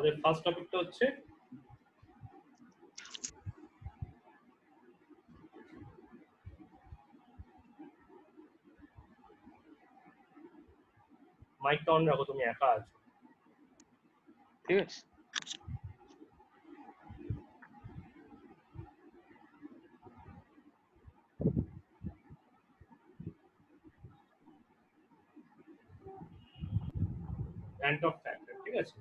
আমাদের ফার্স্ট টপিকটা হচ্ছে মাইকটা অন রাখো, তুমি একা আছো। ঠিক আছে। ভ্যান্ট অফ ফ্যাক্টর, ঠিক আছে।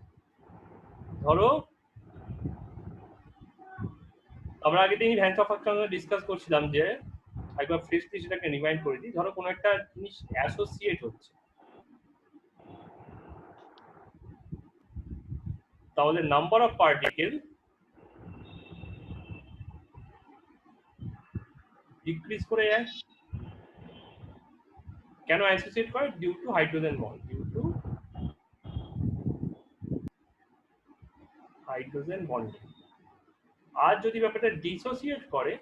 ধরো আমরা আগের দিনই ভ্যান্ট অফ ফ্যাক্টর ডিসকাস করছিলাম, যে একবার ফ্রেশলি সেটাকে রিমাইন্ড করে দিই। ধরো কোনো একটা জিনিস অ্যাসোসিয়েট হচ্ছে, তাহলে নাম্বার অফ পার্টিকেল ডিক্রিজ করে যায়। কেন অ্যাসোসিয়েট করে? Due to hydrogen bond, due to hydrogen bond. আর যদি ব্যাপারটা ডিসোসিয়েট করে,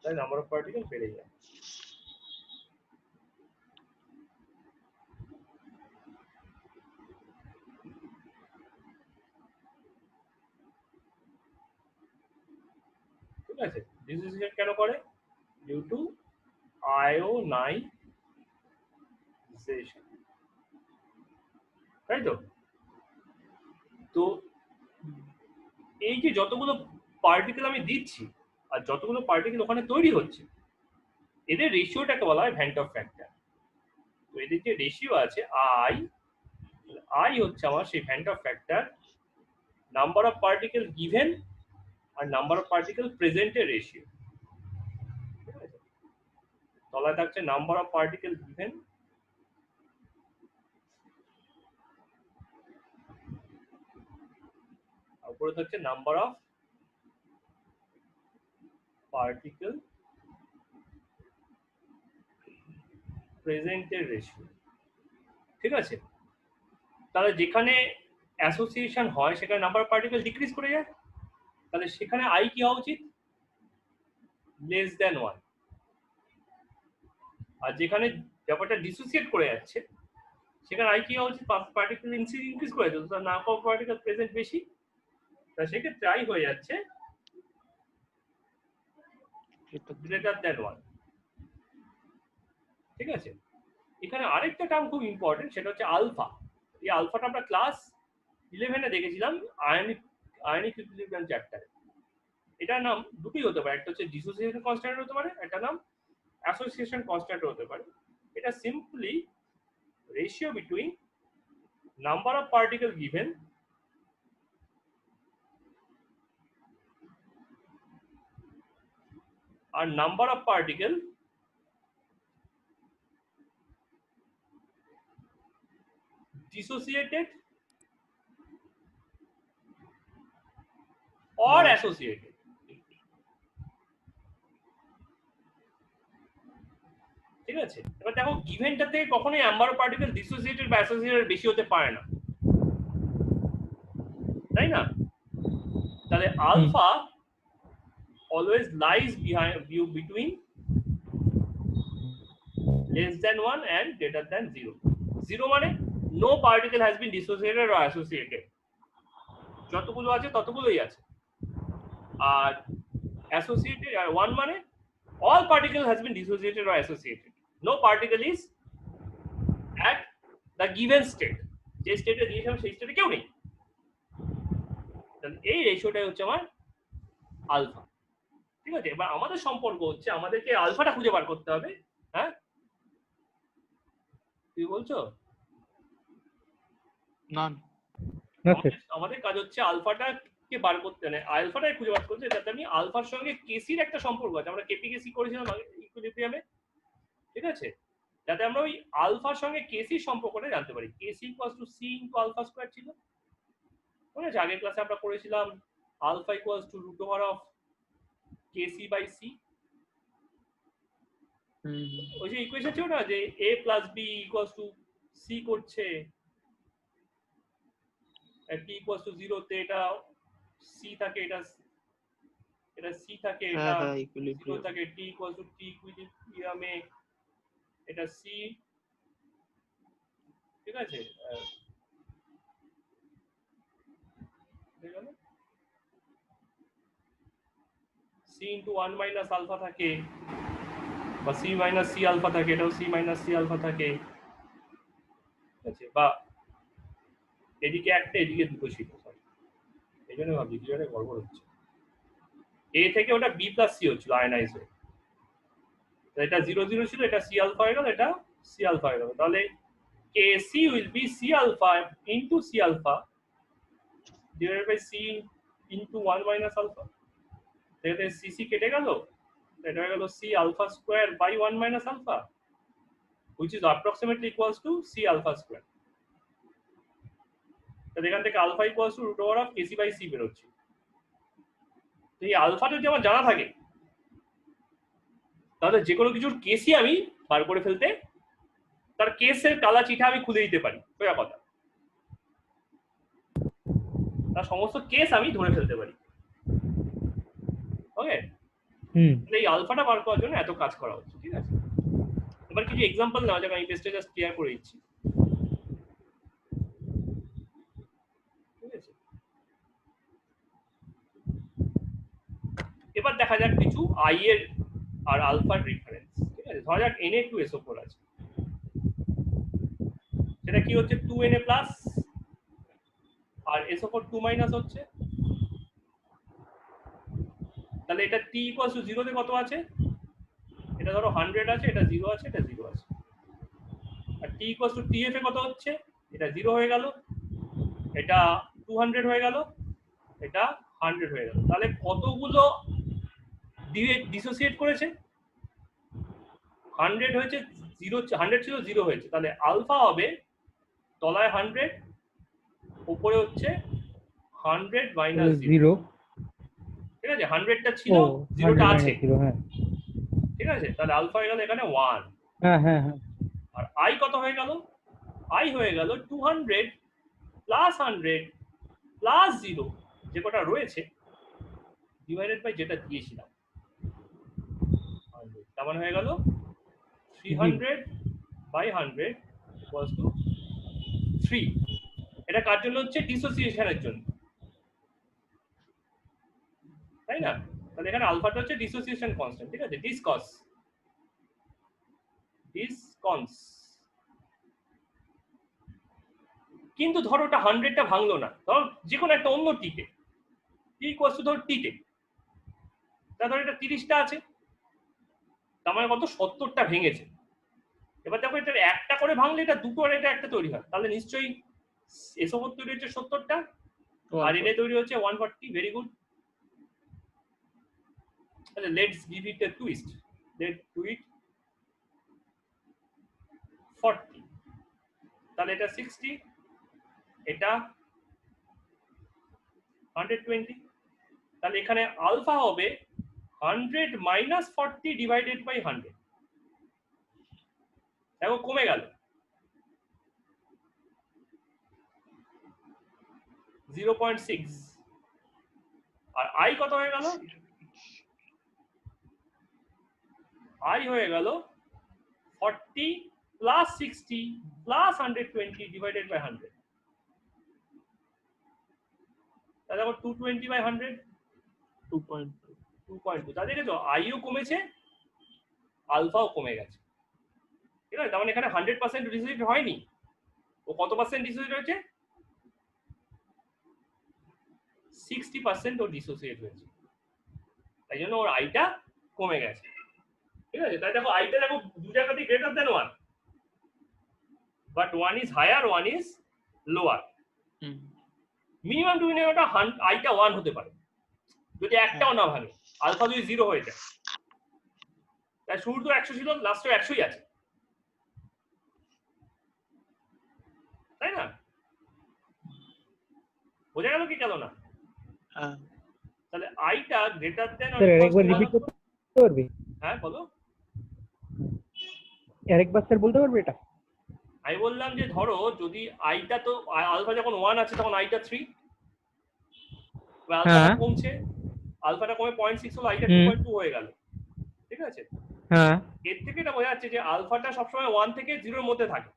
তাহলে নাম্বার অফ পার্টিকেল বেড়ে যায়। ঠিক আছে, ডিসোসিয়েট কেন করে? ডিউ টু আয়োনাইজেশন, তাই তো? তো এই যে যতগুলো পার্টিকেল আমি দিচ্ছি আর যতগুলো পার্টিকেল ওখানে তৈরি হচ্ছে, এদের রেশিওটাকে বলা হয় ভ্যান্ট অফ ফ্যাক্টর। তো এদের যে রেশিও আছে আই, আই হচ্ছে আমার সেই van't Hoff factor, number of particle given আর নাম্বার অফ পার্টিকেল প্রেজেন্টের রেশিও। ঠিক আছে, তলায় থাকছে নাম্বার অফ পার্টিকেল গিভেন আর উপরে থাকছে নাম্বার অফ পার্টিকেল প্রেজেন্টের রেশিও। ঠিক আছে, তাহলে যেখানে অ্যাসোসিয়েশন হয় সেখানে নাম্বার অফ পার্টিকেল ডিক্রিজ করে যায়, তাহলে সেখানে আই কি হওয়া উচিত? Less than 1। আর যেখানে ব্যাপারটা ডিসোসিয়েট করে যাচ্ছে সেখানে আই কি হওয়া উচিত? পার্টিকেল ইনক্রিজ করে যাচ্ছে, তার নাম্বার অফ পার্টিকেল প্রেজেন্ট বেশি, তা সেক্ষেত্রে আই হয়ে যাচ্ছে গ্রেটার দেন 1। ঠিক আছে, এখানে আরেকটা টার্ম খুব ইম্পর্টেন্ট, সেটা হচ্ছে আলফা। এই আলফাটা আমরা ক্লাস 11-এ দেখেছিলাম আয়নিক ইকুইলিব্রিয়াম চ্যাপ্টারে। এটার নাম দুটোই হতে পারে, একটা হচ্ছে ডিসোসিয়েশন কনস্ট্যান্ট হতে পারে, একটা নাম অ্যাসোসিয়েশন কনস্ট্যান্ট হতে পারে। এটা simply ratio between number of particle given আর number of particle dissociated or associated। ঠিক আছে, এবার দেখো গিভেনটা থেকে কখনোই নাম্বার অফ পার্টিকেল ডিসোসিয়েটেড বা অ্যাসোসিয়েটেড বেশি হতে পারে না, তাই না? তাহলে alpha always lies between less than 1 and greater than 0। 0 মানে no particle has been dissociated or associated, যতগুলো আছে ততগুলোই আছে। আর associated আর 1 মানে all particle has been dissociated or associated, no particle is at the given state। যে স্টেটে দিয়েছিলাম সেই স্টেটে কেউ নেই। এই রেশিওটাই হচ্ছে আমার আলফা। ঠিক আছে, এবার আমাদের সম্পর্ক হচ্ছে আমাদেরকে আলফাটা খুঁজে বার করতে হবে। হ্যাঁ, কি বলছো? না, আমাদের কাজ হচ্ছে আলফাটাকে বার করতে, মানে আলফাটাকে খুঁজে বার করতে, যাতে আমি আলফার সঙ্গে কেসির একটা সম্পর্ক আছে, আমরা কেপি কেসি করেছিলাম ইকুইলিব্রিয়ামে। ঠিক আছে, যাতে আমরা ওই আলফার সঙ্গে কেসির সম্পর্কটা জানতে পারি। KC equals to C into alpha square ছিল, মনে আছে? আগের ক্লাসে আমরা করেছিলাম alpha equals to root over of KC by C. ওই যে ইকুয়েশন ছিল না, যে a plus B equals to C করছে, t ইকুয়ালস টু 0 তে এটা সি থাকে, এটা সি থাকে, এটা 0 থাকে, t ইকুয়ালস টু t ইকুইলিব্রিয়ামে এটা সি ঠিক আছে, সি ইন্টু 1 মাইনাস আলফা থাকে, বা সি মাইনাস সি আলফা থাকে, এটাও সি মাইনাস সি আলফা থাকে, ঠিক আছে, বা এদিকে একটা এদিকে দুটো ছিল, এই জন্য ভাবছি কি জানে গড়বড় হচ্ছে। এ থেকে ওটা বি প্লাস সি হচ্ছিল আয়নাইজ হয়ে, এটা 0 0 ছিল, এটা সি আলফা হয়ে গেল, এটা সি আলফা হয়ে গেল, তাহলে K C will be C alpha into C alpha divided by C into 1 minus alpha. তাহলে সি সি কেটে গেল, এটা হয়ে গেল C alpha square by 1 minus alpha, which is approximately equals to c alpha square. তাহলে এখান থেকে alpha equals to root over of KC by by বেরোচ্ছে। তো এই আলফাটা যদি আমার জানা থাকে, তাহলে যে কোনো কিছুর কেসই আমি বার করে ফেলতে, তার কেসের কালা চিঠা আমি খুলে দিতে পারি, সোজা কথা, তার সমস্ত কেস আমি ধরে ফেলতে পারি। ওকে, এই আলফাটা বার করার জন্য এত কাজ করা হচ্ছে, ঠিক আছে। এবার কিছু এক্সাম্পল নেওয়া যাক, আমি পেজটা জাস্ট ক্লিয়ার করে দিচ্ছি, ঠিক আছে। এবার দেখা যাক কিছু আই এর আর আলফার ডিফারেন্স, ঠিক আছে। ধরা যাক এন এ টু এস ওপর আছে, সেটা কি হচ্ছে 2na প্লাস, আর এস ওপর 2 মাইনাস হচ্ছে। তাহলে এটা টি ইকুয়ালস টু 0 তে কত আছে, এটা ধরো 100 আছে, এটা 0 আছে, এটা 0 আছে। আর টি ইকুয়ালস টু টিএফ এ কত হচ্ছে, এটা 0 হয়ে গেল, এটা 200 হয়ে গেল, এটা 100 হয়ে গেল। তাহলে কতগুলো ডিসোসিয়েট করেছে, 100 হয়েছে, 0 100 ছিল 0 হয়েছে, তাহলে আলফা হবে তলায় 100, উপরে হচ্ছে 100 মাইনাস 0, ঠিক আছে। 100টা ছিল, 0টা আছে, ঠিক আছে। তাহলে আলফা হয়ে গেল এখানে 1। হ্যাঁ হ্যাঁ হ্যাঁ। আর আই কত হয়ে গেল, আই হয়ে গেল 200 প্লাস 100 প্লাস 0, যে কটা রয়েছে ডিভাইডেড বাই যেটা দিয়েছিলাম, তার মানে হয়ে গেল 300 বাই 100 ইকুয়ালস টু 3। এটা কার জন্য হচ্ছে, ডিসোসিয়েশনের জন্য, তাই না। তাহলে এখানে আলফাটা হচ্ছে ডিসোসিয়েশন কনস্ট্যান্ট, ঠিক আছে, ডিসকস। কিন্তু ধরো ওটা 100টা ভাঙলো না, ধরো যে কোনো একটা অন্য টিতে, টি ইকুয়ালস টু ধরো টিতে, তাহলে এটা 30টা আছে, তার মানে কত, 70টা ভেঙেছে। এবার দেখো এটা একটা করে ভাঙলে এটা দুটো আর এটা একটা তৈরি হয়, তাহলে নিশ্চয়ই এস ওপর তৈরি হচ্ছে 70টা, আর এটা তৈরি হচ্ছে 140। Very good. তাহলে let's give it a twist, let do it 40, তাহলে এটা 60, এটা 120, তাহলে এখানে আলফা হবে 100 মাইনাস 40 ডিভাইডেড বাই 100, দেখো কমে গেল 0.6। আর আই কত হয়ে গেল, আই হয়ে গেল 40 প্লাস 60 প্লাস 120 ডিভাইডেড বাই 100, তাহলে দেখো 220 বাই 100, 2.2। তাহলে দেখেছো আইও কমেছে, আলফাও কমে গেছে, ঠিক আছে। তার মানে এখানে 100% ডিসোসিয়েট হয়নি, ও কত পার্সেন্ট ডিসোসিয়েট হয়েছে, 60% ও ডিসোসিয়েট হয়েছে, তাই জন্য ওর আইটা কমে গেছে, ঠিক আছে। তাই দেখো আইটা দেখো দু জায়গাতেই greater than 1, but 1 is higher, 1 is lower. Minimum to minimum আইটা 1 হতে পারে, যদি একটাও না ভাঙে, আলফা যদি 0 হয়ে যায়, তাই শুরু তো 100 ছিল, লাস্টে 100ই আছে, তাই না। বোঝা গেল কি গেল না, তাহলে আইটা গ্রেটার দেন। আরেকবার রিপিট করতে পারবে? হ্যাঁ বলো, আরেকবার স্যার বলতে পারবে এটা? আমি বললাম যে ধরো যদি আইটা, তো আলফা যখন 1 আছে তখন আইটা 3, আলফাটা কমছে, আলফাটা কমে 0.6 হলো, আইটা 2.2 হয়ে গেল, ঠিক আছে। হ্যাঁ, এর থেকে এটা বোঝা যাচ্ছে যে আলফাটা সবসময় 1 থেকে 0 এর মধ্যে থাকে,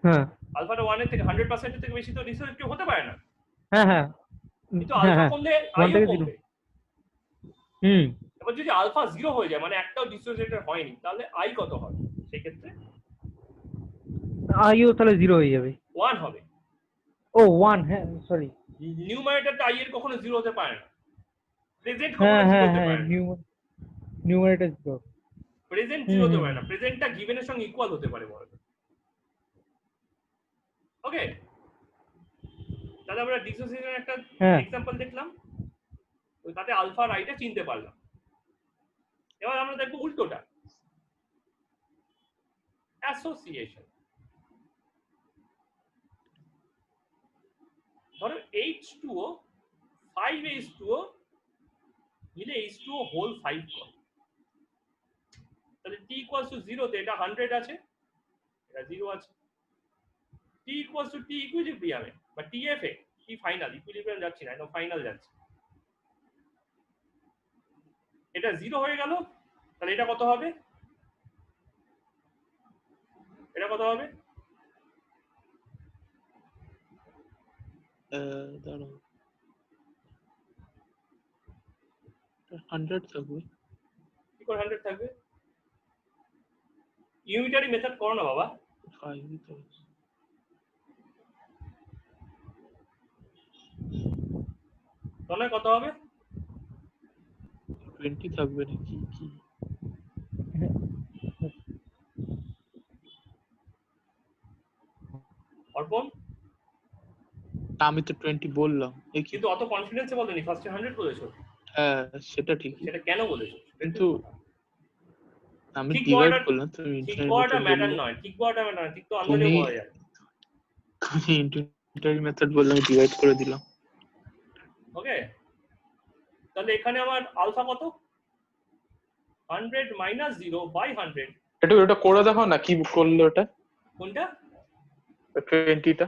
হ্যাঁ আলফাটা 1 এর থেকে 100% এর থেকে বেশি তো ডিসোসিয়েটিভ হতে পারে না, হ্যাঁ হ্যাঁ কিন্তু হ্যাঁ আলফা হ্যাঁ কমলে 1 আইও থেকে 0 কমবে। হুম এবার যদি আলফা 0 হয়ে যায় মানে একটাও ডিসোসিয়েটর হয়নি, তাহলে আই কত হবে? সেই ক্ষেত্রে আইও তাহলে 0 হয়ে যাবে। 1 হবে। ও 1, হ্যাঁ সরি। নিউমারেটরটা আই এর কখনো 0 হতে পারে না, প্রেজেন্ট হ্যাঁ কখনো 0 হ্যাঁ হতে হ্যাঁ পারে না, নিউমারেটর 0। প্রেজেন্ট হুম 0 হতে হুম পারে না, প্রেজেন্টটা গিভেনের সঙ্গে ইকুয়াল হতে পারে বড়। ওকে, তাহলে আমরা ডিসোসিয়েশনের একটা হ্যাঁ এক্সাম্পল দেখলাম, তো তাতে আলফা আর আইটা চিনতে পারলাম। এবার আমরা দেখবো উল্টোটা, অ্যাসোসিয়েশন। ধরো H2O 5H2O মিলে H2O হোল 5 করে, তাহলে T ইকুয়ালস টু 0 তে এটা 100 আছে, এটা 0 আছে। T ইকুয়ালস টু T ইকুইলিব্রিয়ামে বা TF এ, T ফাইনাল, ইকুইলিব্রিয়াম যাচ্ছি না, একদম ফাইনাল যাচ্ছে, এটা 0 হয়ে গেল, তাহলে এটা কত হবে? এটা কত হবে? দাঁড়াও 100 থাকবে। কি করে 100 থাকবে? ইউনিটারি মেথড করো না বাবা। 5 তো তাহলে কত হবে? 20 থাকবে নাকি কি? অর্পণ আমি তো 20 বললাম, এই কি? কিন্তু অত কনফিডেন্সে বলেনি, ফার্স্টে 100 বলেছো। হ্যাঁ সেটা ঠিকই, সেটা কেন বলেছো? কিন্তু আমি ঠিক ডিভাইড করাটা, করলাম, তুমি ঠিক ইন্টারনাল করাটা মেথড ম্যাটার বললে। নয়, ঠিক করাটা ম্যাটার নয়, ঠিক তো তুমি আন্দাজে বলা যায়। ইন্টারনাল মেথড বললে আমি ডিভাইড করে দিলাম। ওকে, তাহলে এখানে আমার আলফা কত? 100 মাইনাস 0 বাই 100। এটা ওটা করে দেখাও না, কি করলো ওটা কোনটা? 20টা।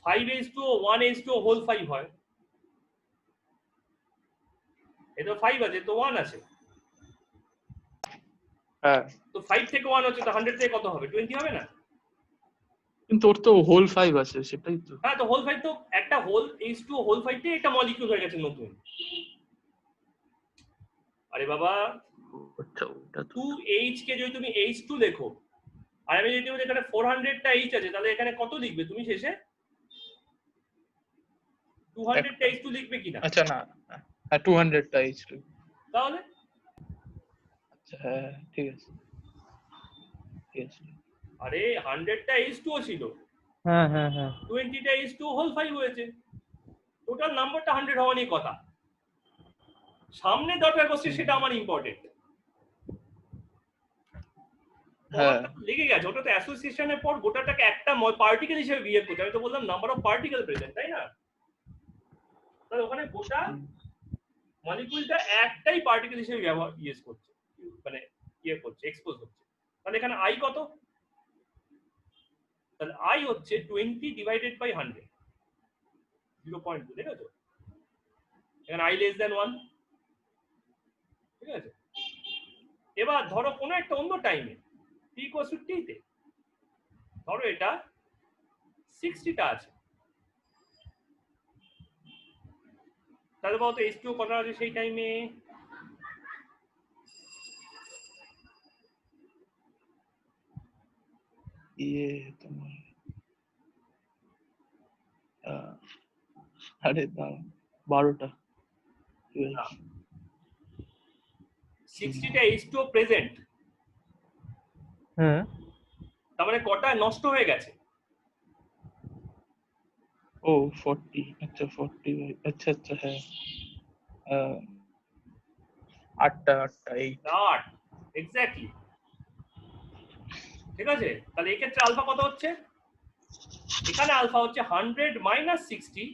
5H2O 1H2O হোল 5 হয়, এটা 5 আছে তো 1 আছে, হ্যাঁ তো 5 থেকে 1 হচ্ছে, তো 100 থেকে কত হবে? 20 হবে না? কিন্তু ওর তো হোল 5 আছে, সেটাই তো। হ্যাঁ, তো হোল 5 তো একটা হোল H2O হোল 5 তে একটা মলিকিউল হয়ে গেছে নতুন। আরে বাবা, আচ্ছা ওটা তো 2H কে যদি তুমি H2 লেখো, আর আমি যদি বলি এখানে 400 টা H আছে, তাহলে এখানে কত লিখবে তুমি শেষে? 200 টা H2 লিখবে কিনা? আচ্ছা না, হ্যাঁ 200টা H2। তাহলে আচ্ছা হ্যাঁ ঠিক আছে ঠিক আছে। আরে 100 টা H2O ছিল, হ্যাঁ হ্যাঁ হ্যাঁ 20 টা H2O হোল 5 হয়েছে, টোটাল নাম্বারটা 100 হওয়া নিয়ে কথা। সামনে দরকার বসছে সেটা আমার ইম্পর্টেন্ট। হ্যাঁ লেগে গেছে, ওটা তো অ্যাসোসিয়েশনের পর গোটাটাকে একটা পার্টিকেল হিসেবে বিহেভ করছে। আমি তো বললাম নাম্বার অফ পার্টিকেল প্রেজেন্ট, তাই না? তাহলে ওখানে গোটা মলিকিউলটা একটাই পার্টিকেল হিসেবে ইউজ করছে, মানে ইয়ে করছে, এক্সপোজ হচ্ছে। তাহলে এখানে আই কত? তাহলে আই হচ্ছে 20 ডিভাইডেড বাই 100, 0.2, ঠিক আছে? এখানে আই লেস দ্যান 1, ঠিক আছে? এবার ধরো কোনো একটা অন্য টাইমে t ইকুয়ালস টু t তে, ধরো এটা 60টা আছে, তাহলে বলতো H2O কটা আছে সেই টাইমে? ইয়ে তোমার আরে দাঁড়া 12টা। 60টা H2O প্রেজেন্ট, হ্যাঁ তার মানে কটা নষ্ট হয়ে গেছে? ও 40, আচ্ছা 40, আচ্ছা আচ্ছা হ্যাঁ 8টা 8 8, এক্স্যাক্টলি, ঠিক আছে? তাহলে এই ক্ষেত্রে আলফা কত হচ্ছে? এখানে আলফা হচ্ছে 100 মাইনাস 60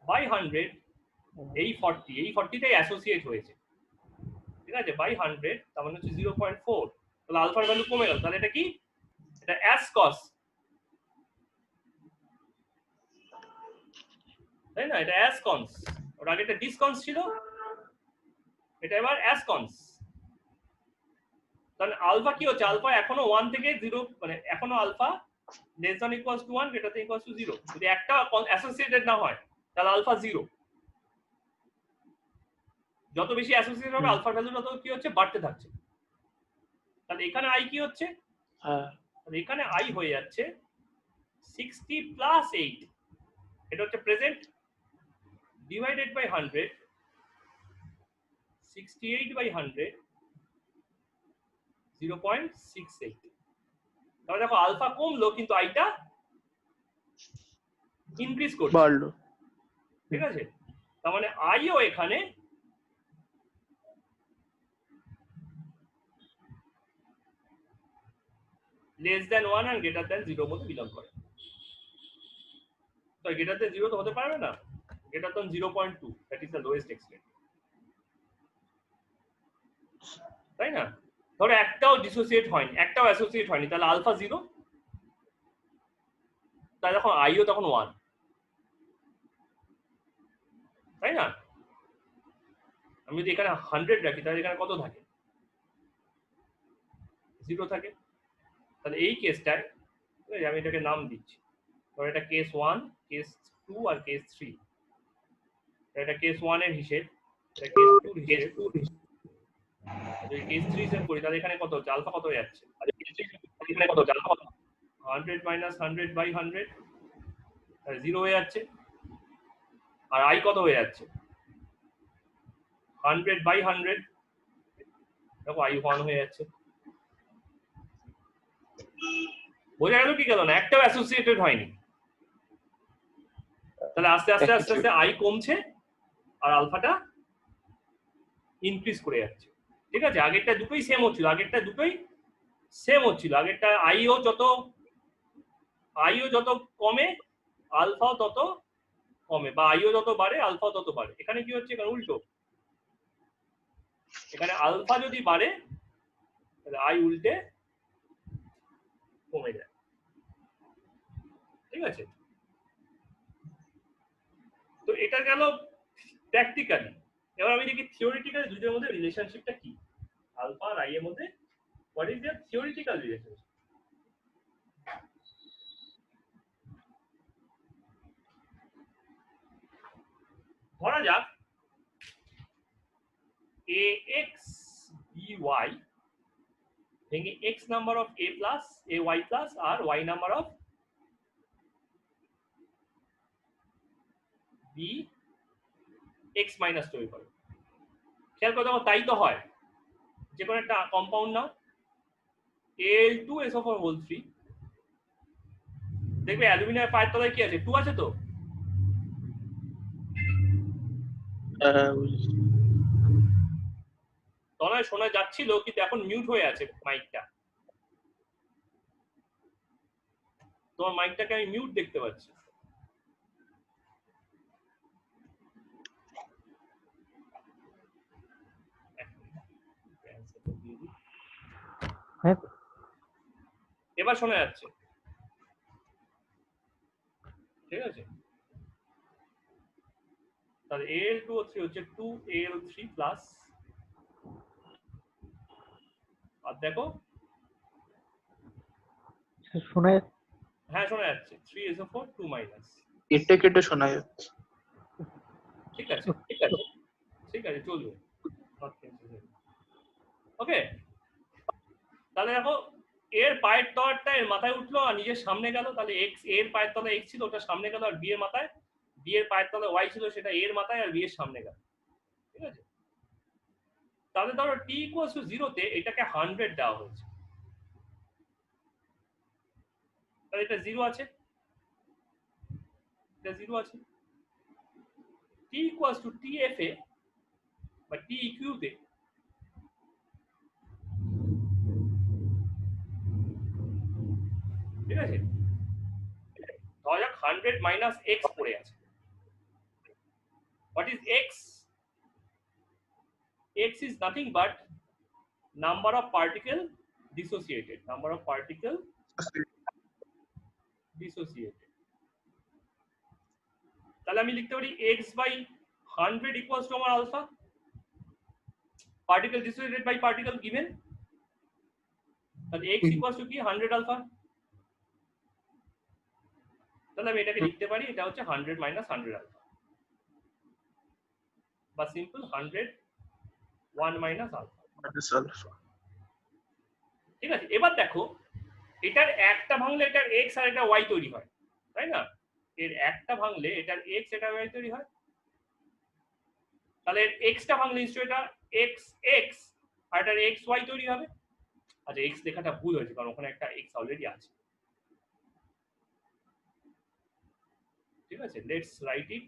বাই 100, এই 40, এই 40 টাই অ্যাসোসিয়েট হয়েছে, ঠিক আছে, বাই 100, তার মানে হচ্ছে 0.4। তাহলে আলফার ভ্যালু কমে গেল, তাহলে এটা কি? এটা অ্যাসকস, তাই না? এটা অ্যাসকন্স, ওর আগে একটা ডিসকন্স ছিল, এটা এবার অ্যাসকন্স। তাহলে আলফা কি হচ্ছে, আলফা এখনো 1 থেকে 0, মানে এখনো alpha less than equals to 1 greater than equals to 0। যদি একটা অ্যাসোসিয়েটেড না হয় তাহলে আলফা 0। যত বেশি অ্যাসোসিয়েটেড হবে আলফার ভ্যালু তত কি হচ্ছে, বাড়তে থাকছে। তাহলে এখানে আই কি হচ্ছে, হ্যাঁ তাহলে এখানে আই হয়ে যাচ্ছে 60 প্লাস 8, এটা হচ্ছে প্রেজেন্ট, ডিভাইডেড বাই 100, 68 বাই 100, 0.68। তাহলে দেখো আলফা কমলো কিন্তু আইটা ইনক্রিজ করছে, বাড়লো। ঠিক আছে। তার মানে আইও এখানে লেস দ্যান 1 আর গ্রেটার দ্যান 0 মধ্যে বিলং করে। তো গ্রেটার দ্যান 0 তো হতে পারবে না, greater than 0.2, that is the lowest extent, তাই না? ধরো একটাও ডিসোসিয়েট হয়নি, একটাও অ্যাসোসিয়েট হয়নি, তাহলে আলফা 0, তাহলে যখন আইও তখন 1, তাই না? আমি যদি এখানে 100 রাখি তাহলে এখানে কত থাকে, 0 থাকে। তাহলে এই কেসটায় আমি এটাকে নাম দিচ্ছি, ধরো এটা কেস 1, কেস 2 আর কেস 3। এটা কেস 1 এর হিসেব, এটা কেস 2 এর হিসেব। যদি কেস 3 হিসেব করি তাহলে এখানে কত হচ্ছে, আলফা কত হয়ে যাচ্ছে, এখানে কত হচ্ছে আলফা কত, 100 মাইনাস 100 বাই 100, 0 হয়ে যাচ্ছে। আর আই কত হয়ে যাচ্ছে, 100 বাই 100, দেখো আই 1 হয়ে যাচ্ছে। বোঝা গেল কি গেল না, একটাও অ্যাসোসিয়েটেড হয়নি। তাহলে আস্তে আস্তে আস্তে আস্তে আই কমছে আর আলফাটা ইনক্রিজ করে যাচ্ছে, ঠিক আছে। আগেরটা দুটোই সেম হচ্ছিল, আগেরটা আইও যত কমে আলফাও তত কমে, বা আইও যত বাড়ে আলফাও তত বাড়ে। এখানে কি হচ্ছে, এখানে উল্টো, এখানে আলফা যদি বাড়ে তাহলে আই উল্টে কমে যায়, ঠিক আছে। তো এটা গেল প্র্যাকটিক্যালি। এবার আমি দেখি থিওরিটিক্যালি দুটোর মধ্যে রিলেশনশিপটা কি, আলফা আর আই এর মধ্যে what is their theoretical relationship. ধরা যাক ax by ভেঙে x number of a plus ay plus আর y number of b x minus তৈরি করে। খেয়াল করে দেখো তাই তো হয়, যে কোনো একটা কম্পাউন্ড নাও Al2SO4 3, দেখবে অ্যালুমিনিয়ামের পায়ের তলায় কি আছে, 2 আছে তো। তলায় শোনা যাচ্ছিল কিন্তু এখন মিউট হয়ে আছে মাইকটা, তোমার মাইকটাকে আমি মিউট দেখতে পাচ্ছি। হ্যাঁ এবার শোনা যাচ্ছে, ঠিক আছে। তাহলে Al2O3 হচ্ছে 2Al3 প্লাস, আর দেখো শোনা হ্যাঁ শোনা যাচ্ছে 3SO4 2 মাইনাস, কেটে কেটে শোনা যাচ্ছে। ঠিক আছে ঠিক আছে চলবে, ওকে। তাহলে দেখো এর পায়ের তলাটা এর মাথায় উঠলো আর নিজের সামনে গেল, তাহলে এক্স এর পায়ের তলায় এক্স ছিল ওটা সামনে গেল, আর বি এর মাথায়, বি এর পায়ের তলায় ওয়াই ছিল সেটা এর মাথায় আর বি এর সামনে গেল, ঠিক আছে। তাহলে ধরো টি ইকুয়ালস টু 0 তে এটাকে 100 দেওয়া হয়েছে, তাহলে এটা 0 আছে, এটা 0 আছে। T equals to T F A বা টি ইকিউ তে ঠিক আছে, ধরা যাক 100 মাইনাস এক্স পড়ে আছে। What is x? x is nothing but number of particle dissociated, number of particle dissociated। তাহলে আমি লিখতে পারি x by 100 equals to আমার alpha, particle dissociated by particle given, তাহলে x ইকুয়ালস টু কি 100 আলফা। তাহলে আমি এটাকে লিখতে পারি এটা হচ্ছে 100 মাইনাস 100 আলফা বা simple 100 1 minus alpha. Minus alpha. ঠিক আছে, এবার দেখো এটার একটা ভাঙলে এটার x আর এটা y তৈরি হয়, তাই না? এর একটা ভাঙলে এটার x এটা y তৈরি হয়, তাহলে এর x টা ভাঙলে নিশ্চয়ই এটা x x আর এটার x y তৈরি হবে। আচ্ছা x লেখাটা ভুল হয়েছে কারণ ওখানে একটা x অলরেডি আছে। ঠিক আছে, let's write it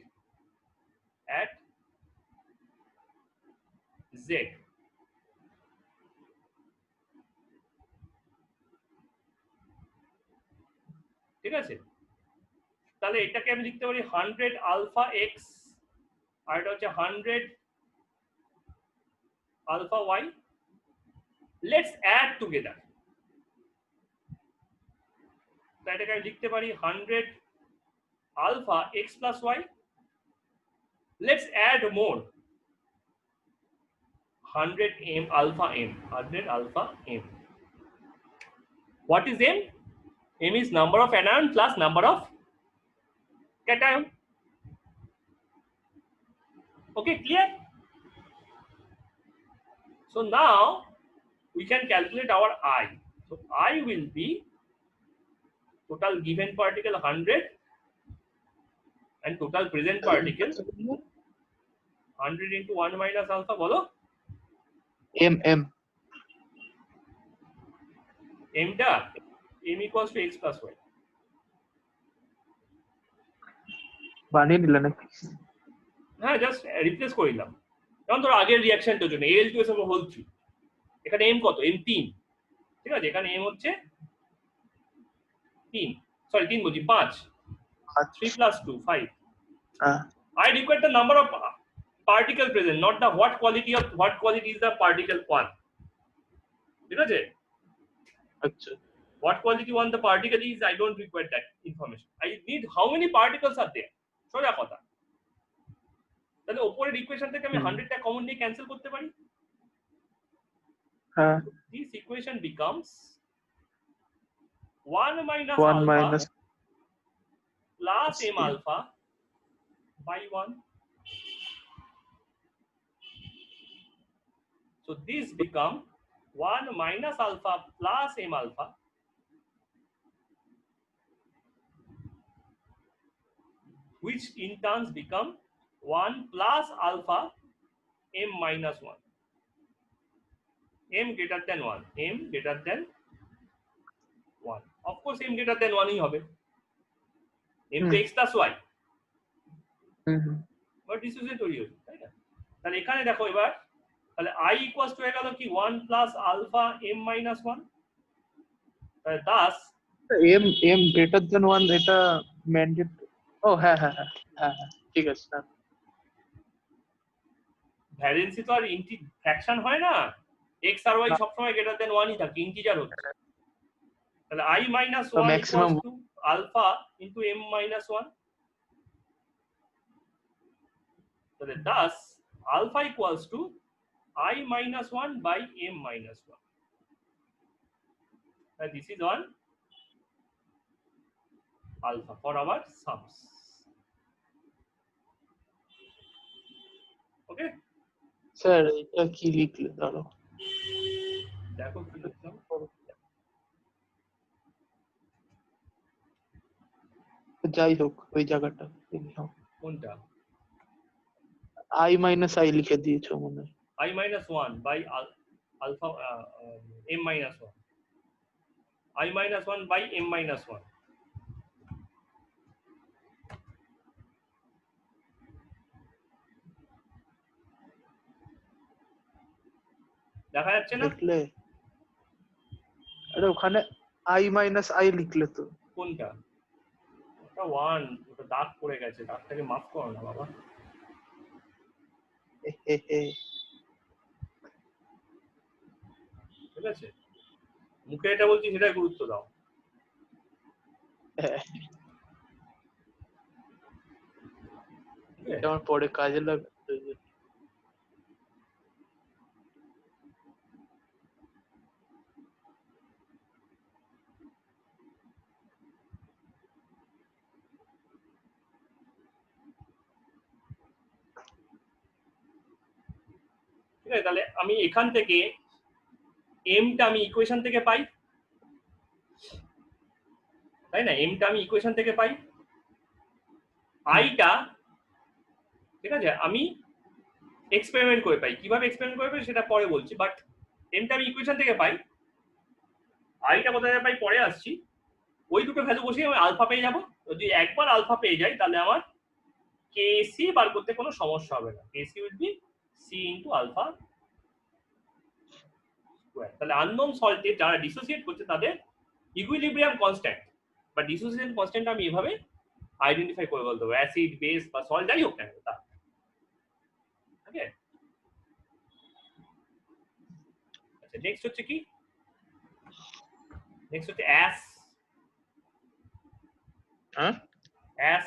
at z। ঠিক আছে, তাহলে এটাকে আমি লিখতে পারি 100 আলফা x আর এটা হচ্ছে 100 alpha y। Let's add together. তাই এটাকে আমি লিখতে পারি 100 alpha x plus y. Let's add more. 100 m alpha m. 100 alpha m. What is m? M is number of anion plus number of cation. Okay, clear? So now we can calculate our I. So I will be total given particle 100 and total present particle 100 into 1 minus alpha. Bolo? m M da m equals to x plus y. বানিয়ে দিলে নাকি? হ্যাঁ, just replace করে দিলাম। যেমন ধরো আগের রিঅ্যাকশনটার জন্য Al2 হোল 3, এখানে m কত? m 3। ঠিক আছে, এখানে m হচ্ছে 3, সরি 3 বলছি 5, 3 plus 2 5. I require the number of particle present, not the what quality is the particle 1. ঠিক আছে, আচ্ছা, what quality 1 the particle is, I don't require that information. I need how many particles are there. সোজা কথা। তাহলে উপরের equation থেকে আমি 100 টা কমন নিয়ে ক্যান্সেল করতে পারি। হ্যাঁ, This equation becomes 1 minus 1 alpha minus plus m alpha by 1. So this become 1 minus alpha plus m alpha which in turns become 1 plus alpha m minus 1. M greater than 1. M greater than 1. Of course m greater than 1 ই হবে। m তো x plus y। But decision তৈরি হচ্ছে, তাই না? তাহলে এখানে দেখো এবার, তাহলে I equals to হয়ে গেল কি 1 plus alpha m minus 1। তাহলে দাস m greater than 1 এটা ম্যান্ডেটরি। ও হ্যাঁ হ্যাঁ হ্যাঁ হ্যাঁ হ্যাঁ, ঠিক আছে। ভ্যালেন্সি তো আর ফ্র্যাকশন হয় না, x আর y সবসময় গ্রেটার দেন 1 ই থাকে, ইন্টিজার হচ্ছে। তাহলে I minus 1 maximum equals to alpha into m minus 1. তাহলে thus alpha equals to I minus 1 by m minus 1. And this is on alpha for our sums. Okay, sir এটা কি লিখলে? দাঁড়াও, দেখো কি লিখলাম। যাই হোক ওই জায়গাটা কোনটা? i minus i লিখে দিয়েছো মনে হয়। I minus 1 by alpha m minus 1. I minus 1 by m minus 1. দেখা যাচ্ছে না? লিখলে আরে ওখানে i minus i লিখলে তো। কোনটা? ওটা 1, ওটা দাগ পড়ে গেছে, দাগটাকে মাফ করো না বাবা। ঠিক আছে, মুখে এটা বলছি সেটা গুরুত্ব দাও। এটা আমার পরে কাজে লাগবে। ঠিক আছে, তাহলে আমি এখান থেকে এমটা আমি ইকুয়েশন থেকে পাই, তাই না? এমটা আমি ইকুয়েশন থেকে পাই, আইটা ঠিক আছে আমি এক্সপেরিমেন্ট করে পাই। কিভাবে এক্সপেরিমেন্ট করে পাই সেটা পরে বলছি, বাট এমটা আমি ইকুয়েশন থেকে পাই, আইটা কোথা থেকে পাই পরে আসছি। ওই দুটো ভ্যালু বসিয়ে আমি আলফা পেয়ে যাবো। যদি একবার আলফা পেয়ে যাই তাহলে আমার কেসি বার করতে কোনো সমস্যা হবে না। KC will be C into alpha square. তাহলে আননোন সল্টে যারা ডিসোসিয়েট করছে তাদের ইকুইলিব্রিয়াম কনস্ট্যান্ট বা ডিসোসিয়েশন কনস্ট্যান্ট আমি এভাবে আইডেন্টিফাই করে বলতে পারবো, অ্যাসিড বেস বা সল্ট যাই হোক না কেন তা। ওকে, আচ্ছা নেক্সট হচ্ছে কি, নেক্সট হচ্ছে অ্যাস হ্যাঁ অ্যাস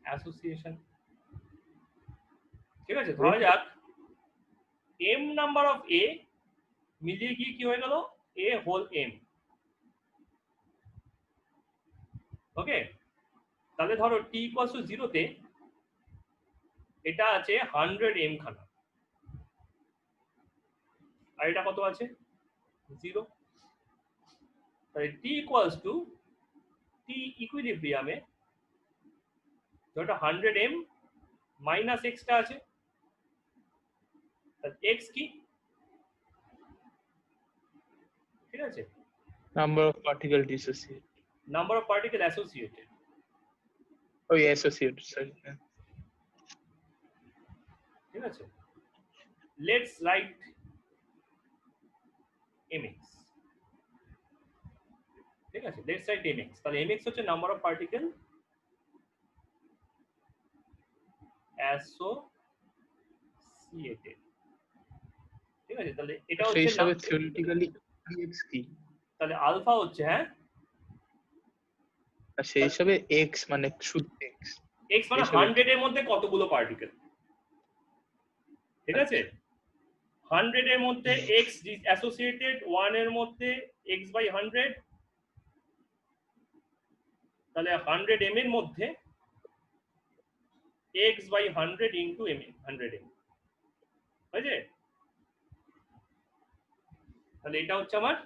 অ্যাসোসিয়েশন। ঠিক আছে, ধরা যাক এম নাম্বার অফ এ মিলিয়ে গিয়ে কি হয়ে গেল এ হোল এম। ওকে, তাহলে ধরো টি ইকুয়ালস টু 0 তে এটা আছে 100 এম খানা, আর এটা কত আছে 0। তাহলে টি ইকুয়ালস টু টি ইকুইলিব্রিয়ামে যেটা 100 এম মাইনাস এক্সটা আছে, তাহলে এক্স কি, ঠিক আছে, number of particle dissociate, number of particle associated. ওই অ্যাসোসিয়েট সরি। ঠিক আছে, লেটস রাইট mx। ঠিক আছে, লেটস রাইট mx। তাহলে mx হচ্ছে নাম্বার অফ পার্টিকেল অ্যাসোসিয়েটেড। ঠিক আছে, তাহলে এটা সেই হচ্ছে হিসাবে থিওরিটিক্যালি এক্স কি, তাহলে আলফা হচ্ছে, হ্যাঁ আর সেই হিসাবে এক্স মানে শুধু এক্স, এক্স মানে 100 এর মধ্যে কতগুলো পার্টিকেল। ঠিক আছে, 100 এর মধ্যে এক্স অ্যাসোসিয়েটেড, 1 এর মধ্যে এক্স বাই 100, তাহলে 100 এম এর মধ্যে X by 100 into M 100 M হয়েছে। তাহলে এটা হচ্ছে আমার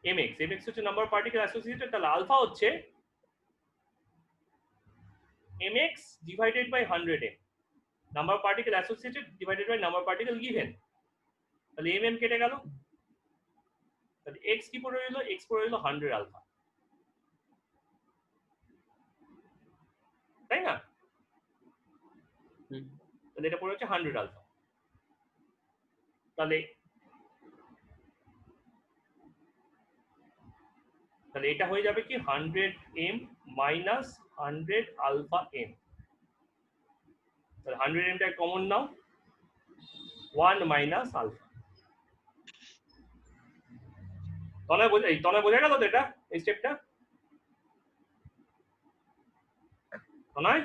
mx, mx হচ্ছে নাম্বার অফ পার্টিকেল অ্যাসোসিয়েটেড। তাহলে আলফা হচ্ছে mx divided by 100 m, number of particle associated divided by number of particle given. তাহলে mm কেটে গেল, তাহলে x কি পড়ে রইল, x পড়ে রইল 100 আলফা, তাই না? তাহলে এটা পড়ে হচ্ছে 100 আলফা। তাহলে তাহলে এটা হয়ে যাবে কি 100 m মাইনাস 100 আলফা m। তাহলে 100 m টা কমন নাও, 1 মাইনাস আলফা। তলায় বোঝা গেল তো এটা, এই স্টেপটা তলায়?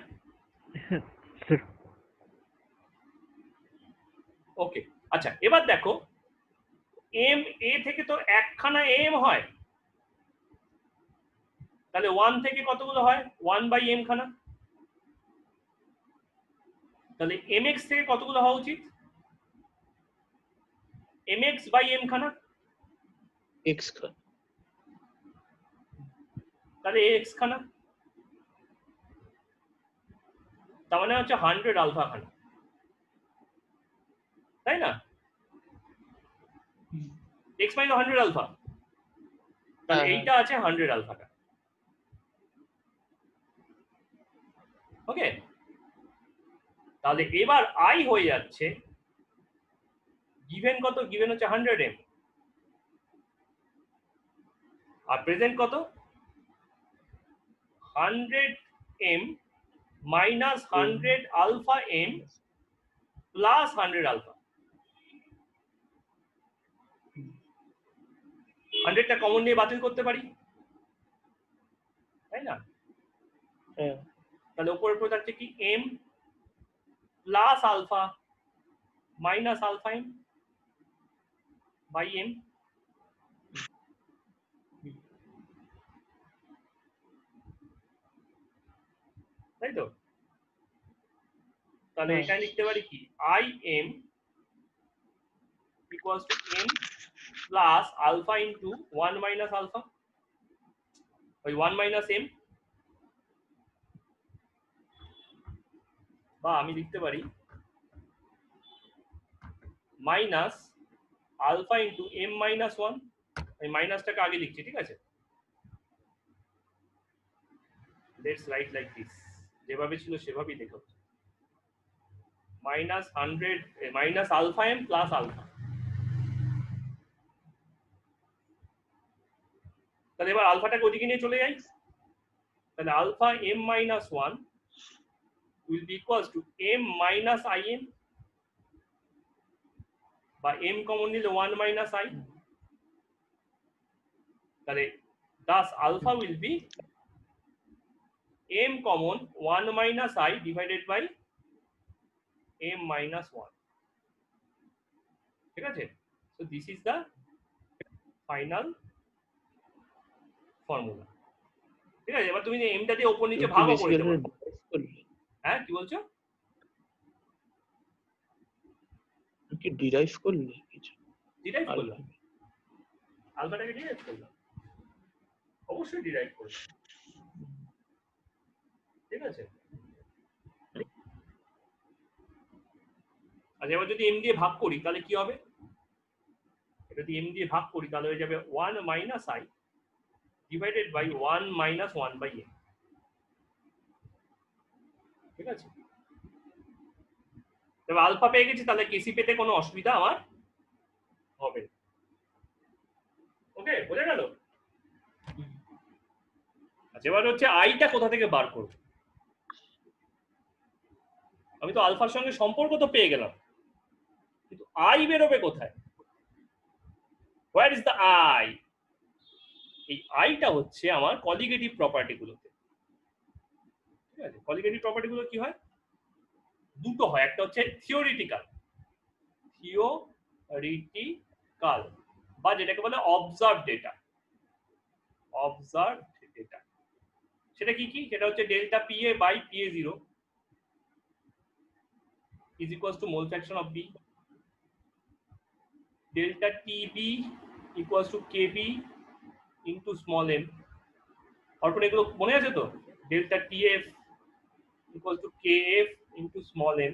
ওকে, আচ্ছা এবার দেখো এম এ থেকে তো একখানা এম হয়, তাহলে 1 থেকে কতগুলো হয় 1 বাই এম খানা, তাহলে mx থেকে কতগুলো হওয়া উচিত mx বাই m খানা, এক্স খান, তাহলে x খানা, তার মানে হচ্ছে 100 আলফা খানা, তাই না? x মানে 100 আলফা, তাহলে এইটা আছে 100 আলফাটা। ওকে, তাহলে এবার i হয়ে যাচ্ছে গিভেন কত, গিভেন হচ্ছে 100 m, আর প্রেজেন্ট কত 100 m minus 100 alpha m plus 100 alpha. 100টা কমন নিয়ে বাতিল করতে পারি, তাই না? তাহলে উপরে উপরে থাকছে কি m plus alpha minus alpha m বাই m। তাই তো? তাহলে হ্যাঁ। এখানে লিখতে পারি কি I M equals to M plus alpha into 1 minus alpha, ওই 1 মাইনাস এম, বা আমি লিখতে পারি minus alpha into M minus 1, এই মাইনাসটাকে আগে লিখছি, ঠিক আছে? লেটস রাইট লাইক দিস, যেভাবে ছিল সেভাবেই লেখা হচ্ছে, minus 100 minus alpha M plus alpha. তাহলে এবার আলফাটাকে ওদিকে নিয়ে চলে যাই, তাহলে alpha M minus 1 will be equals to m minus im, বা m কমন নিলে 1 minus I, তাহলে thus alpha will be m common 1 minus I divided by m minus 1, ঠিক আছে? So this is the final formula, ঠিক আছে? এবার তুমি mটা দিয়ে উপর নিচে ভাগও করে দেবো। হ্যাঁ, কি বলছো? কি ডিরাইভ করলে কিছু? ডিরাইভ করলাম, আলফাটাকে ডিরাইভ করলাম, অবশ্যই ডিরাইভ করলাম, ঠিক আছে? আচ্ছা, এবার যদি m দিয়ে ভাগ করি তাহলে কি হবে? এটা যদি m দিয়ে ভাগ করি তাহলে হয়ে যাবে 1 minus I divided by 1 minus 1 by m, ঠিক আছে? তবে আলফা পেয়ে গেছি, তাহলে কেসি পেতে কোনো অসুবিধা আমার হবে না। ওকে, বোঝা গেল? আচ্ছা, এবার হচ্ছে আইটা কোথা থেকে বার করব? আমি তো আলফার সঙ্গে সম্পর্ক তো পেয়ে গেলাম, কিন্তু আই বেরোবে কোথায়? Where is the I? এই আইটা হচ্ছে আমার কলিগেটিভ প্রপার্টি গুলোতে, ঠিক আছে? কলিগেটিভ প্রপার্টি গুলো কি হয়? দুটো হয়, একটা হচ্ছে থিওরিটিক্যাল, বা যেটাকে বলে অবজার্ভ ডেটা, সেটা কি কি? সেটা হচ্ছে ডেল্টা পিএ বাই পিএ জিরো is equals to mole fraction of B, delta TB equals to KB into small m, অর্পণ এগুলো মনে আছে তো? Delta TF equals to KF into small m,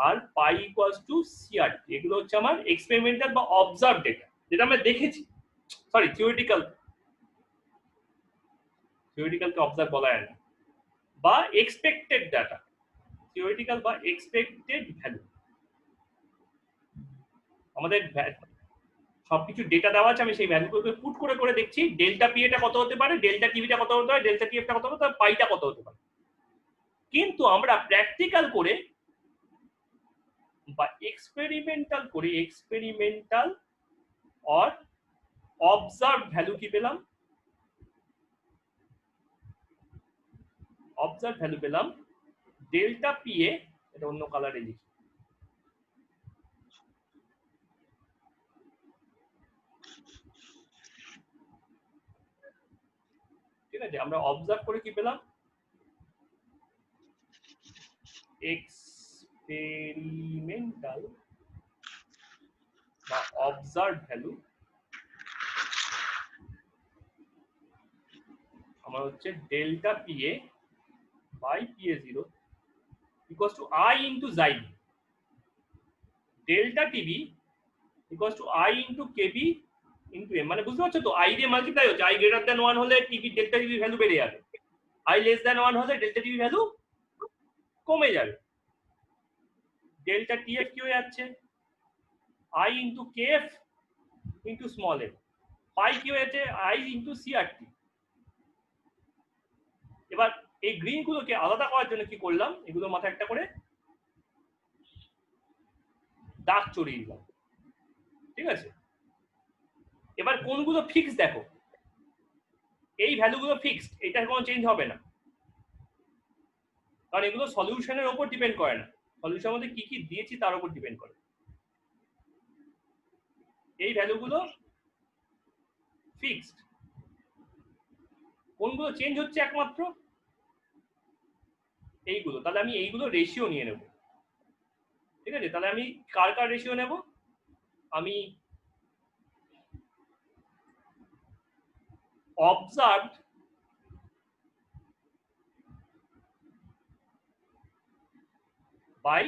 আর পাই ইকুয়ালস টু CRT, এগুলো হচ্ছে আমার এক্সপেরিমেন্টাল বা অবজার্ভ ডেটা, যেটা আমরা দেখেছি। সরি, থিওরিটিক্যালকে অবজার্ভ বলা হয় না, বা এক্সপেক্টেড ডাটা, থিওরিটিক্যাল বা এক্সপেক্টেড ভ্যালু। আমাদের সবকিছু ডেটা দেওয়া আছে, আমি সেই ভ্যালুগুলোকে পুট করে করে দেখছি ডেল্টা পিএটা কত হতে পারে, ডেল্টা টিভিটা কত হতে পারে, ডেল্টা টিএফটা কত হতে পারে, পাইটা কত হতে পারে। কিন্তু আমরা প্র্যাকটিক্যাল করে বা এক্সপেরিমেন্টাল অর অবজার্ভ ভ্যালু কি পেলাম? অবজার্ভ ভ্যালু পেলাম ডেল্টা পিএ, এটা অন্য কালারে লিখি, ঠিক আছে? আমরা অবজার্ভ করে কি পেলাম? এক্সপেরিমেন্টাল বা অবজার্ভ ভ্যালু আমার হচ্ছে delta PA by PA zero equals to i into chi, delta TB equals to i into KB into M. মানে বুঝতে পারছো তো, আই দিয়ে মাল্টিপ্লাই হচ্ছে, আই গ্রেটার দ্যান 1 হলে টিবি ডেল্টা টিবি ভ্যালু বেড়ে যাবে, আই লেস দ্যান 1 হলে ডেল্টা টিবি ভ্যালু কমে যাবে। ডেল্টা টিএফ কি হয়ে যাচ্ছে? I into KF into small M, pi কি হয়েছে? I into CRT. এবার এই গ্রিন গুলোকে আলাদা করার জন্য কি করলাম? এগুলো মাথায় একটা করে দাগ চড়িয়ে দিলাম, ঠিক আছে? এবার কোনগুলো ফিক্স দেখো, এই ভ্যালুগুলো ফিক্সড, এটা কোনো চেঞ্জ হবে না, কারণ এগুলো সলিউশনের উপর ডিপেন্ড করে না, সলিউশনের মধ্যে কি কি দিয়েছি তার উপর ডিপেন্ড করে। এই ভ্যালুগুলো ফিক্সড। কোনগুলো চেঞ্জ হচ্ছে একমাত্র? এইগুলো। তাহলে আমি এইগুলো রেশিও নিয়ে নেব, ঠিক আছে, তাহলে আমি কার কার রেশিও নেব, আমি অবজার্ভড বাই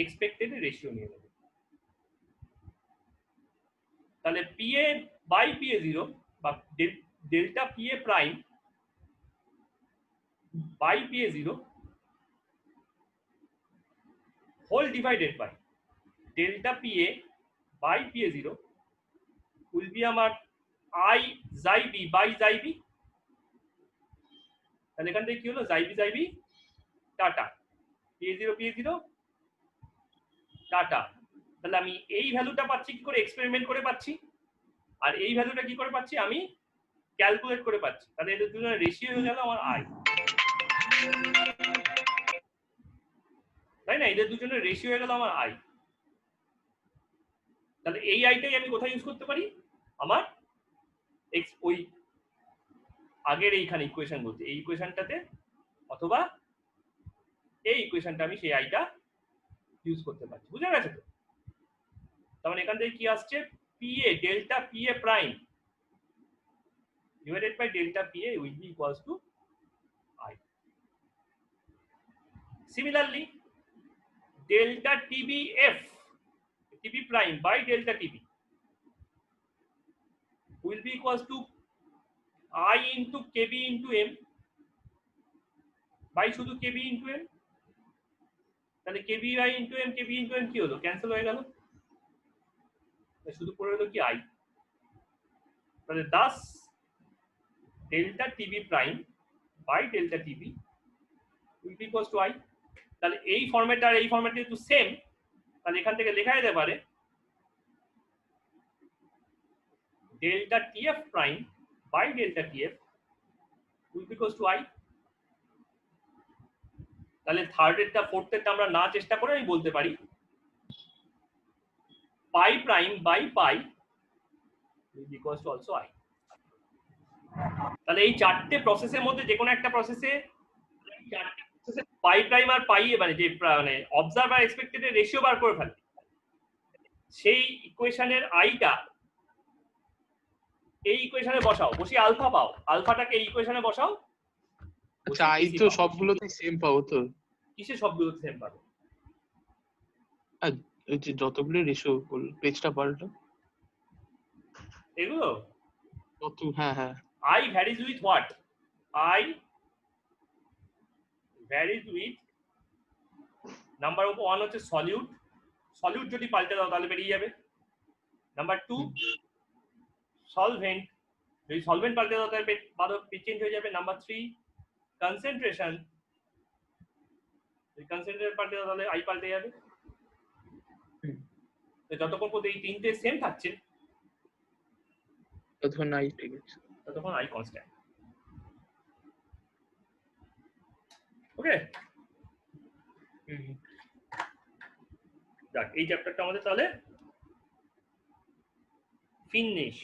এক্সপেক্টেড রেশিও নিয়ে নেব। তাহলে পিএ বাই পিএ জিরো বা delta P A prime by PA zero whole divided by delta PA by PA zero will be আমার আই xi B by xi B. তাহলে এখান থেকে কি হলো, জাই বি টাটা, পিএ জিরো টাটা। তাহলে আমি এই ভ্যালুটা পাচ্ছি কি করে, এক্সপেরিমেন্ট করে পাচ্ছি, আর এই ভ্যালুটা কি করে পাচ্ছি, আমি ক্যালকুলেট করে পাচ্ছি। তাহলে এদের দুজনের রেশিও হয়ে গেল আমার আই, তাই না, এদের দুজনের রেশিও হয়ে গেল আমার আই। তাহলে এই আইটাই আমি কোথায় ইউজ করতে পারি, আমার ওই আগের এইখানে ইকুয়েশন বলতে এই ইকুয়েশনটাতে, অথবা এই ইকুয়েশনটা আমি সেই আইটা ইউজ করতে পারছি। বুঝা গেছে তো? তার এখান থেকে কি আসছে, PA delta P A prime divided by delta PA will be equals to I. Similarly, delta TBF, TB prime by delta TB will be equals to I into KB into M by শুধু KB into M। তাহলে KB by into M, KB into M কি হলো, cancel হয়ে গেল, শুধু পড়ে হলো কি I। তাহলে thus delta TB prime by delta TB will be equals to I। তাহলে এই ফরম্যাট আর এই ফরম্যাট যেহেতু সেম, তাহলে এখান থেকে লেখা যেতে পারে delta TF prime by delta TF will be equals to I। তাহলে থার্ডেরটা ফোর্থেরটা আমরা না চেষ্টা করে আমি বলতে পারি pi prime by pi will be equals to also I। তাহলে এই চারটে প্রসেসের মধ্যে যে কোনো একটা প্রসেসে পাই প্রাইম আর পাই মানে যে মানে অবজার্ভ আর এক্সপেক্টেড এর রেশিও বার করে ফেলে, সেই ইকুয়েশনের আইটা এই ইকুয়েশনে বসাও, বসিয়ে আলফা পাও, আলফাটাকে এই ইকুয়েশনে বসাও। আচ্ছা, আই তো সবগুলোতেই সেম পাবো তো? কিসে সবগুলোতে সেম পাবে? আর ওই যে যতগুলো রেশিও পেজটা পাল্টা এগুলো তত, হ্যাঁ হ্যাঁ। I varies with what? I varies with number of 1 হচ্ছে সলিউট, সলিউট যদি পাল্টে দাও তাহলে বেরিয়ে যাবে। নাম্বার 2 সলভেন্ট, যদি সলভেন্ট পাল্টে দাও তাহলে চেঞ্জ হয়ে যাবে। নাম্বার 3 কনসেন্ট্রেশন, যদি কনসেন্ট্রেশন পাল্টে দাও তাহলে আই পাল্টে যাবে। তো যতক্ষণ পর্যন্ত এই তিনটে সেম থাকছে ততক্ষণ আই ঠিক আছে, ততক্ষণ আই কনস্ট্যান্ট। ওকে, যাক এই চ্যাপ্টারটা আমাদের তাহলে ফিনিশ।